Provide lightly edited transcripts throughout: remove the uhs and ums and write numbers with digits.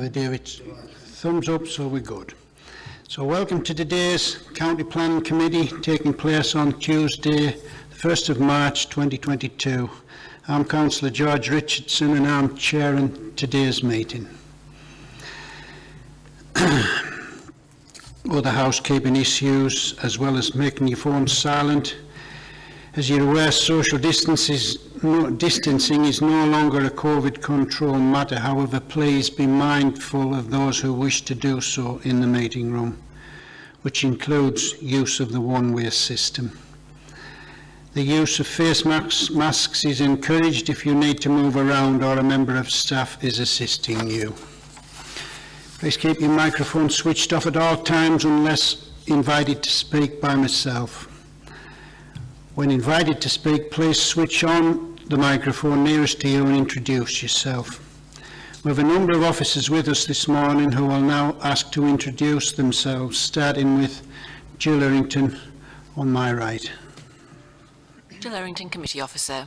David, thumbs up, so we're good. So welcome to today's County Planning Committee taking place on Tuesday, the 1st of March 2022. I'm Councillor George Richardson and I'm chairing today's meeting. Other housekeeping issues, as well as making your phones silent. As you're aware, social distancing is no longer a COVID control matter. However, please be mindful of those who wish to do so in the meeting room, which includes use of the one-way system. The use of face masks is encouraged if you need to move around or a member of staff is assisting you. Please keep your microphone switched off at all times unless invited to speak by myself. When invited to speak, please switch on the microphone nearest to you and introduce yourself. We have a number of officers with us this morning who will now ask to introduce themselves, starting with Jill Errington on my right. Jill Errington, Committee Officer.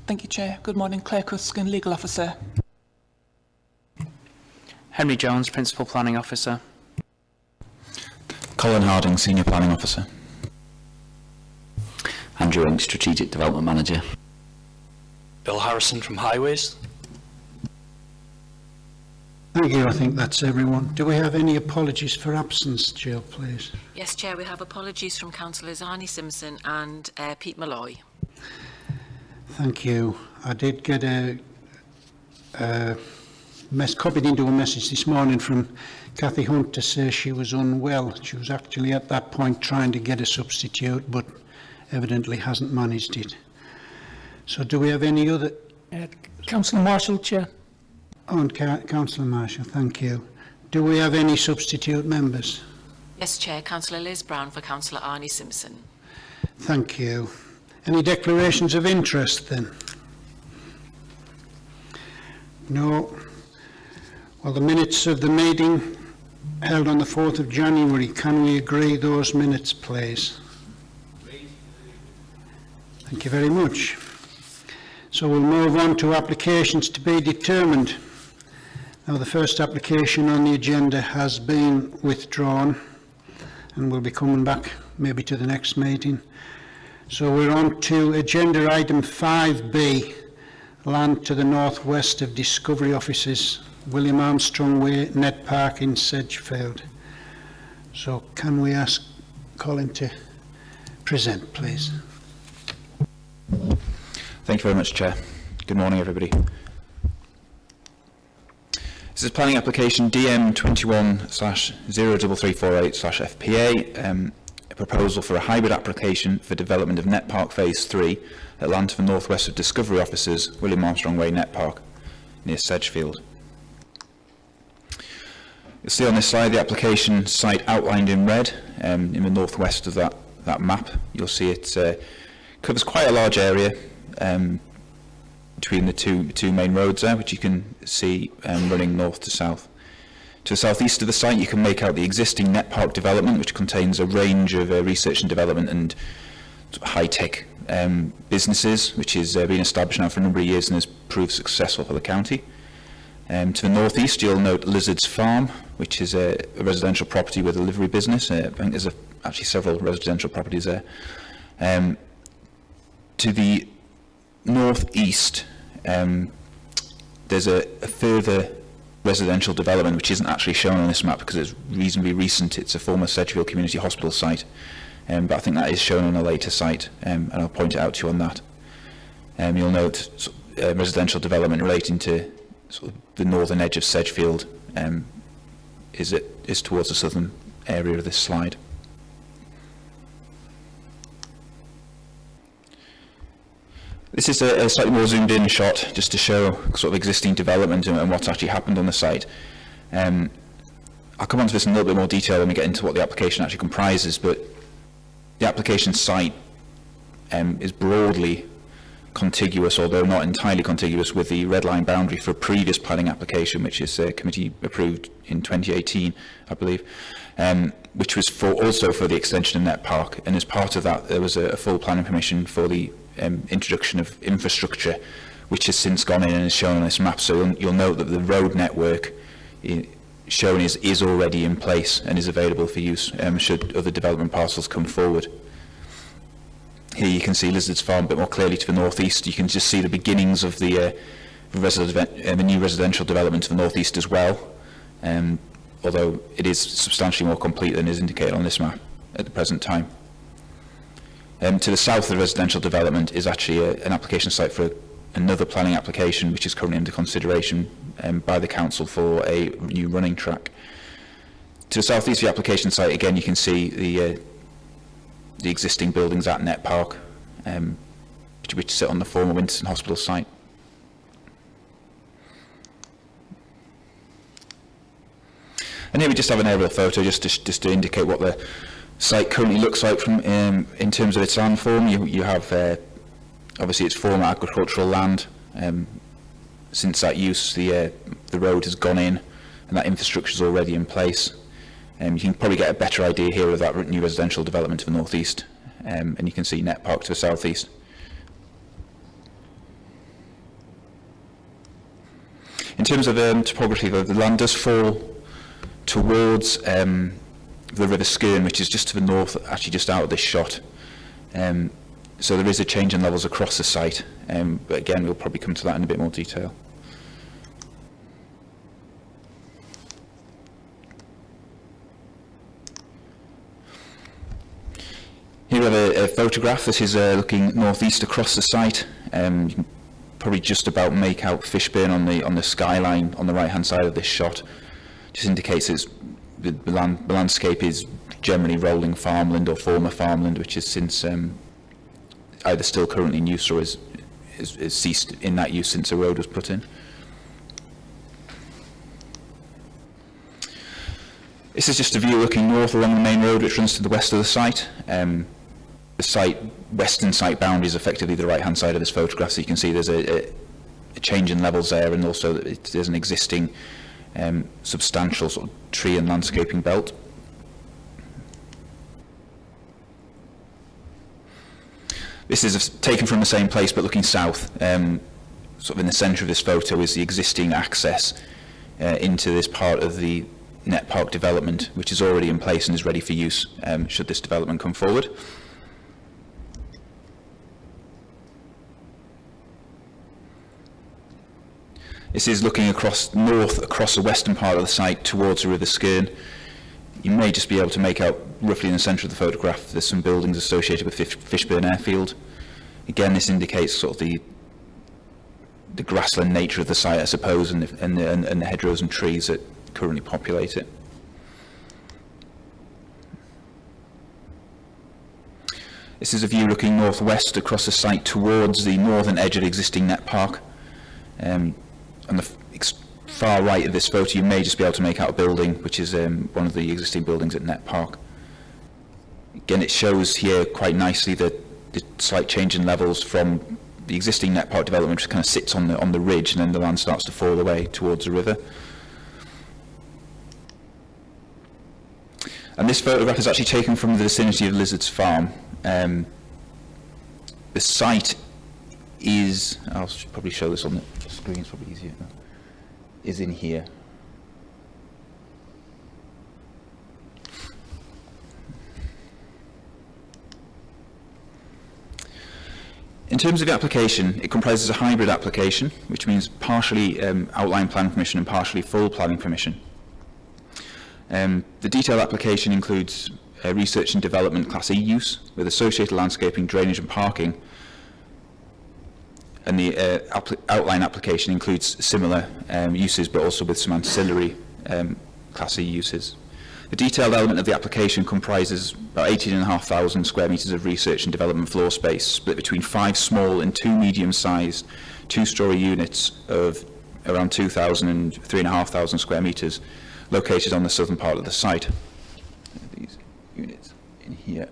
Thank you, Chair. Good morning, Claire Cuskin, Legal Officer. Henry Jones, Principal Planning Officer. Colin Harding, Senior Planning Officer. Andrew Inks, Strategic Development Manager. Bill Harrison from Highways. Thank you. I think that's everyone. Do we have any apologies for absence, Jill, please? Yes, Chair, we have apologies from Councillors Arnie Simpson and Pete Malloy. Thank you. I did get copied into a message this morning from Cathy Hunt to say she was unwell. She was actually at that point trying to get a substitute, but evidently hasn't managed it. So do we have any other? Councillor Marshall, Chair. Oh, and Councillor Marshall, thank you. Do we have any substitute members? Yes, Chair, Councillor Liz Brown for Councillor Arnie Simpson. Thank you. Any declarations of interest then? No. Well, the minutes of the meeting held on the 4th of January, can we agree those minutes, please? Thank you very much. So we'll move on to applications to be determined. Now, the first application on the agenda has been withdrawn and we'll be coming back maybe to the next meeting. So we're on to agenda item 5B, land to the northwest of Discovery Offices, William Armstrong Way, Net Park in Sedgefield. So can we ask Colin to present, please? Thank you very much, Chair. Good morning, everybody. This is planning application DM21/03348/FPA, a proposal for a hybrid application for development of Net Park Phase 3 at land to the northwest of Discovery Offices, William Armstrong Way, Net Park, near Sedgefield. You'll see on this slide the application site outlined in red in the northwest of that map. You'll see it covers quite a large area between the two main roads there, which you can see running north to south. To the southeast of the site, you can make out the existing Net Park development, which contains a range of research and development and high-tech businesses, which has been established now for a number of years and has proved successful for the county. To the northeast, you'll note Lizard's Farm, which is a residential property with a livery business. I think there's actually several residential properties there. To the northeast, there's a further residential development which isn't actually shown on this map because it's reasonably recent. It's a former Sedgefield Community Hospital site, but I think that is shown on a later site, and I'll point it out to you on that. You'll note residential development relating to sort of the northern edge of Sedgefield is towards the southern area of this slide. This is a slightly more zoomed in shot just to show sort of existing development and what's actually happened on the site. I'll come on to this in a little bit more detail when we get into what the application actually comprises, but the application site is broadly contiguous, although not entirely contiguous, with the red line boundary for a previous planning application, which is committee approved in 2018, I believe, which was also for the extension of Net Park. And as part of that, there was a full planning permission for the introduction of infrastructure, which has since gone in and is shown on this map. So you'll note that the road network shown is already in place and is available for use should other development parcels come forward. Here you can see Lizards Farm a bit more clearly to the northeast. You can just see the beginnings of the new residential development to the northeast as well, although it is substantially more complete than is indicated on this map at the present time. To the south of the residential development is actually an application site for another planning application which is currently under consideration by the council for a new running track. To the southeast of the application site, again, you can see the existing buildings at Net Park, which sit on the former Winterton Hospital site. And here we just have an aerial photo just to indicate what the site currently looks like from in terms of its landform. You have obviously its former agricultural land. Since that use, the road has gone in, and that infrastructure is already in place. You can probably get a better idea here of that new residential development to the northeast, and you can see Net Park to the southeast. In terms of topography, the land does fall towards the River Skern, which is just to the north, actually just out of this shot. So there is a change in levels across the site, but again, we'll probably come to that in a bit more detail. Here we have a photograph. This is looking northeast across the site. You can probably just about make out Fishburn on the skyline on the right-hand side of this shot. Just indicates the landscape is generally rolling farmland or former farmland, which has since either still currently in use or is ceased in that use since a road was put in. This is just a view looking north along the main road which runs to the west of the site. The western site boundary is effectively the right-hand side of this photograph, so you can see there's a change in levels there, and also there's an existing substantial sort of tree and landscaping belt. This is taken from the same place but looking south. Sort of in the centre of this photo is the existing access into this part of the Net Park development, which is already in place and is ready for use should this development come forward. This is looking north across the western part of the site towards the River Skern. You may just be able to make out roughly in the centre of the photograph there's some buildings associated with Fishburn Airfield. Again, this indicates sort of the grassland nature of the site, I suppose, and the hedgerows and trees that currently populate it. This is a view looking northwest across the site towards the northern edge of the existing Net Park. On the far right of this photo, you may just be able to make out a building, which is one of the existing buildings at Net Park. Again, it shows here quite nicely the slight change in levels from the existing Net Park development, which kind of sits on the ridge, and then the land starts to fall away towards the river. And this photograph is actually taken from the vicinity of Lizards Farm. The site is, I'll probably show this on the screen, it's probably easier, is in here. In terms of the application, it comprises a hybrid application, which means partially outline plan permission and partially full planning permission. The detailed application includes research and development Class E use with associated landscaping, drainage and parking. And the outline application includes similar uses, but also with some ancillary Class E uses. The detailed element of the application comprises about 18,500 square metres of research and development floor space, split between 5 small and 2 medium-sized 2-storey units of around 2,000 and 3,500 square metres, located on the southern part of the site. These units in here.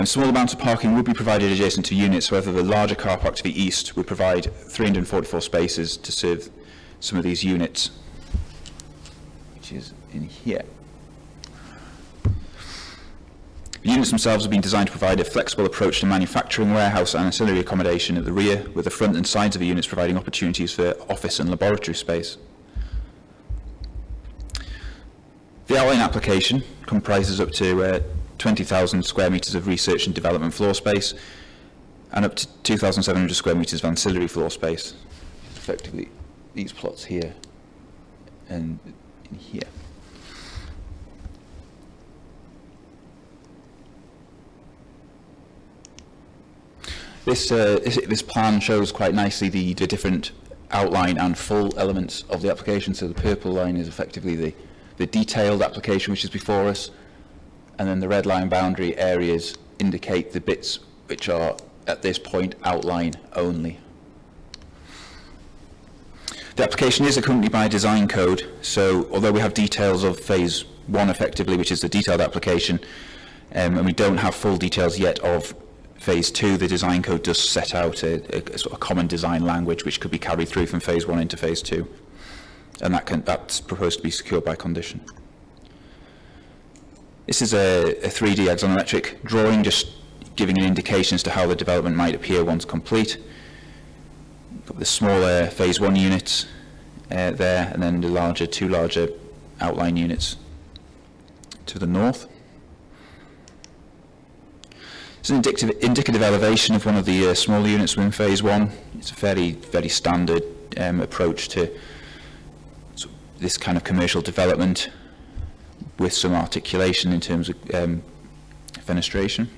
Small amounts of parking would be provided adjacent to units, however the larger car park to the east would provide 344 spaces to serve some of these units, which is in here. The units themselves have been designed to provide a flexible approach to manufacturing, warehouse and ancillary accommodation at the rear, with the front and sides of the units providing opportunities for office and laboratory space. The outline application comprises up to 20,000 square metres of research and development floor space and up to 2,700 square metres of ancillary floor space. Effectively, these plots here and in here. This plan shows quite nicely the different outline and full elements of the application. So the purple line is effectively the detailed application which is before us, and then the red line boundary areas indicate the bits which are at this point outline only. The application is accompanied by a design code, so although we have details of phase 1 effectively, which is the detailed application, and we don't have full details yet of phase 2, the design code does set out a sort of common design language which could be carried through from phase 1 into phase 2, and that's proposed to be secured by condition. This is a 3D axonometric drawing, just giving an indication as to how the development might appear once complete. Got the smaller phase 1 units there, and then the two larger outline units to the north. It's an indicative elevation of one of the smaller units within phase 1. It's a very standard approach to this kind of commercial development, with some articulation in terms of fenestration.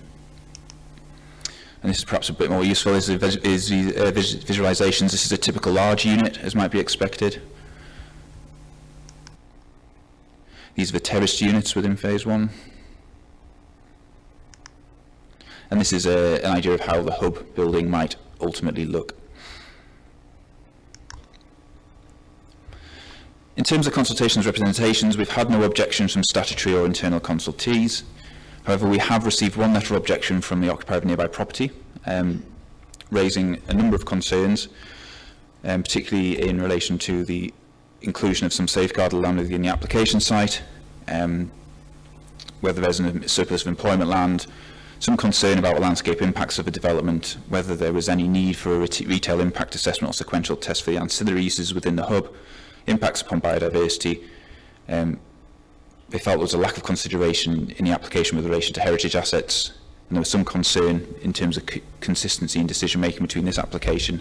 And this is perhaps a bit more useful, is the visualisations. This is a typical large unit, as might be expected. These are the terraced units within phase 1. And this is an idea of how the hub building might ultimately look. In terms of consultations and representations, we've had no objections from statutory or internal consultees. However, we have received one letter of objection from the occupier of nearby property, raising a number of concerns, particularly in relation to the inclusion of some safeguarded land within the application site, whether there's a surplus of employment land, some concern about the landscape impacts of the development, whether there was any need for a retail impact assessment or sequential test for the ancillary uses within the hub, impacts upon biodiversity. They felt there was a lack of consideration in the application with relation to heritage assets, and there was some concern in terms of consistency in decision making between this application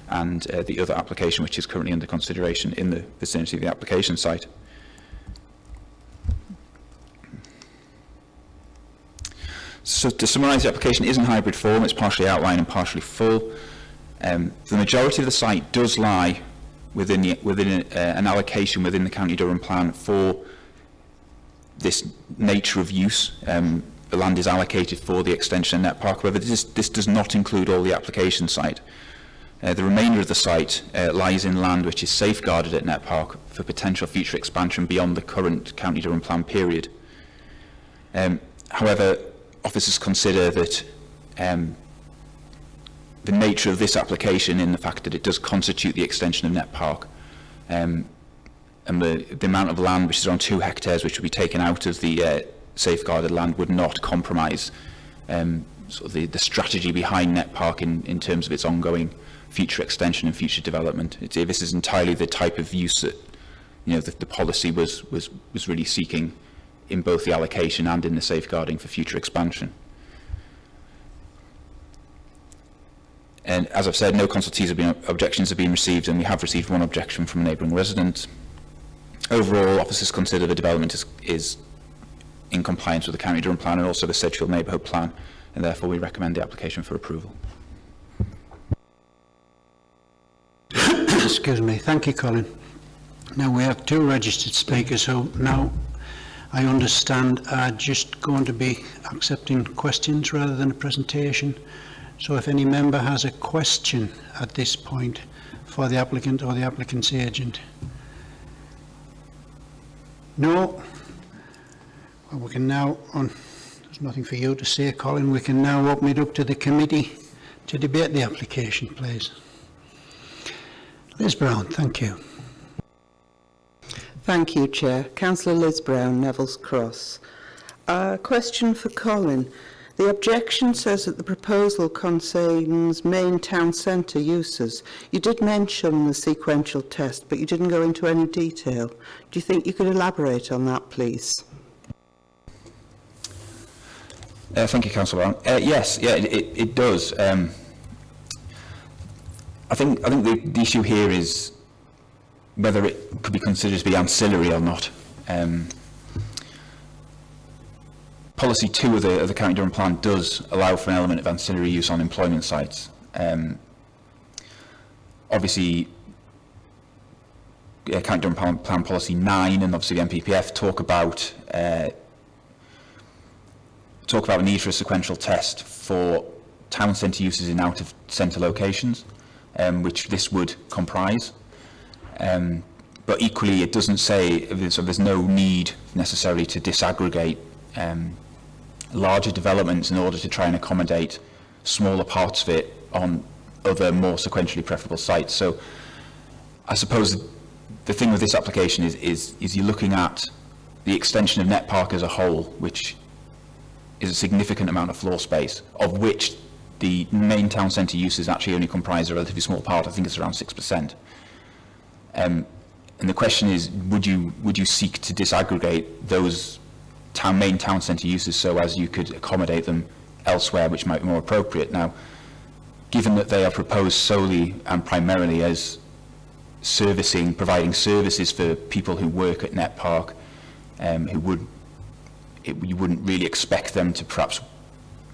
and the other application which is currently under consideration in the vicinity of the application site. So to summarise, the application is in hybrid form. It's partially outline and partially full. The majority of the site does lie within an allocation within the County Durham plan for this nature of use. The land is allocated for the extension of Net Park. However, this does not include all the application site. The remainder of the site lies in land which is safeguarded at Net Park for potential future expansion beyond the current County Durham plan period. However, officers consider that the nature of this application, in the fact that it does constitute the extension of Net Park, and the amount of land, which is around 2 hectares, which would be taken out of the safeguarded land, would not compromise sort of the strategy behind Net Park in terms of its ongoing future extension and future development. This is entirely the type of use that the policy was really seeking in both the allocation and in the safeguarding for future expansion. And as I've said, no objections have been received, and we have received one objection from a neighbouring resident. Overall, officers consider the development is in compliance with the County Durham plan and also the Sedgefield Neighbourhood Plan, and therefore we recommend the application for approval. Excuse me. Thank you, Colin. Now we have 2 registered speakers who now, I understand, are just going to be accepting questions rather than a presentation. So if any member has a question at this point for the applicant or the applicant's agent. No? Well, we can now, there's nothing for you to say, Colin, we can now open it up to the committee to debate the application, please. Liz Brown, thank you. Thank you, Chair. Councillor Liz Brown, Neville's Cross. Question for Colin. The objection says that the proposal concerns main town centre uses. You did mention the sequential test, but you didn't go into any detail. Do you think you could elaborate on that, please? Thank you, Councillor Brown. Yes, it does. I think the issue here is whether it could be considered to be ancillary or not. Policy 2 of the County Durham Plan does allow for an element of ancillary use on employment sites. Obviously, County Durham Plan Policy 9 and obviously the MPPF talk about the need for a sequential test for town centre uses in out-of-centre locations, which this would comprise. But equally, it doesn't say, so there's no need necessarily to disaggregate larger developments in order to try and accommodate smaller parts of it on other more sequentially preferable sites. So I suppose the thing with this application is you're looking at the extension of Net Park as a whole, which is a significant amount of floor space, of which the main town centre uses actually only comprise a relatively small part. I think it's around 6%. And the question is, would you seek to disaggregate those main town centre uses so as you could accommodate them elsewhere, which might be more appropriate? Now, given that they are proposed solely and primarily as providing services for people who work at Net Park, you wouldn't really expect them to perhaps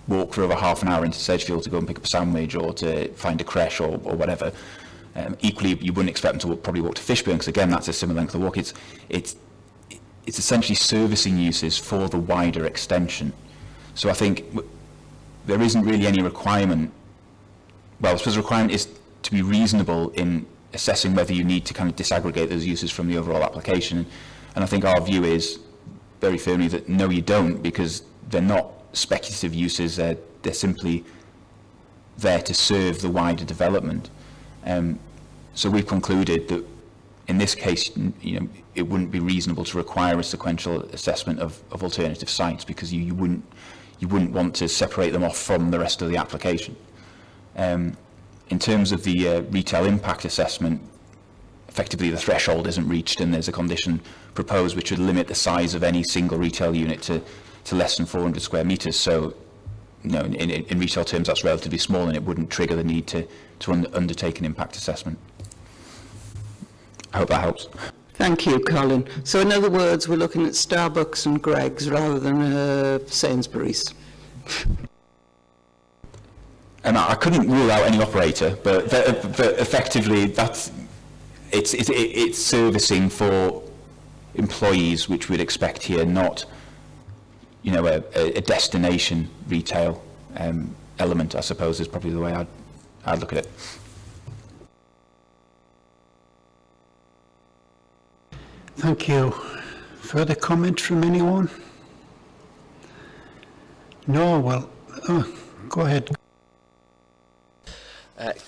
walk for over half an hour into Sedgefield to go and pick up a sandwich or to find a creche or whatever. Equally, you wouldn't expect them to probably walk to Fishburn, because again, that's a similar length of walk. It's essentially servicing uses for the wider extension. So I think there isn't really any requirement. Well, I suppose the requirement is to be reasonable in assessing whether you need to kind of disaggregate those uses from the overall application. And I think our view is very firmly that no, you don't, because they're not speculative uses. They're simply there to serve the wider development. So we've concluded that in this case, it wouldn't be reasonable to require a sequential assessment of alternative sites, because you wouldn't want to separate them off from the rest of the application. In terms of the retail impact assessment, effectively the threshold isn't reached, and there's a condition proposed which would limit the size of any single retail unit to less than 400 square metres. So, in retail terms, that's relatively small, and it wouldn't trigger the need to undertake an impact assessment. I hope that helps. Thank you, Colin. So in other words, we're looking at Starbucks and Greggs rather than Sainsbury's. And I couldn't rule out any operator, but effectively it's servicing for employees, which we'd expect here, not a destination retail element, I suppose, is probably the way I'd look at it. Thank you. Further comment from anyone? No, well, go ahead.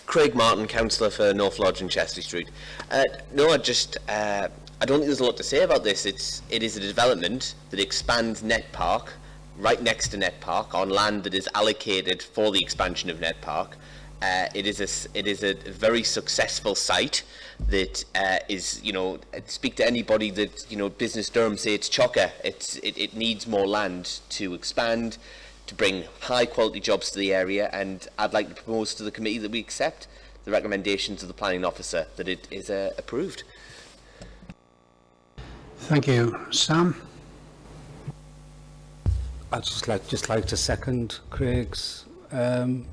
Craig Martin, councillor for North Lodge and Chesley Street. I don't think there's a lot to say about this. It is a development that expands Net Park, right next to Net Park, on land that is allocated for the expansion of Net Park. It is a very successful site that is, speak to anybody that, Business Durham say it's chocker. It needs more land to expand, to bring high quality jobs to the area, and I'd like to propose to the committee that we accept the recommendations of the planning officer, that it is approved. Thank you. Sam? I'd just like to second Craig's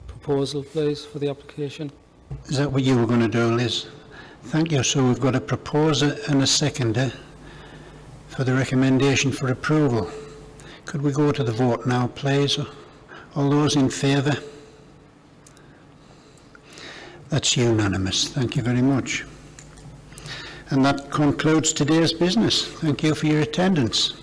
proposal, please, for the application. Is that what you were going to do, Liz? Thank you. So we've got a proposer and a seconder for the recommendation for approval. Could we go to the vote now, please? All those in favour? That's unanimous. Thank you very much. And that concludes today's business. Thank you for your attendance.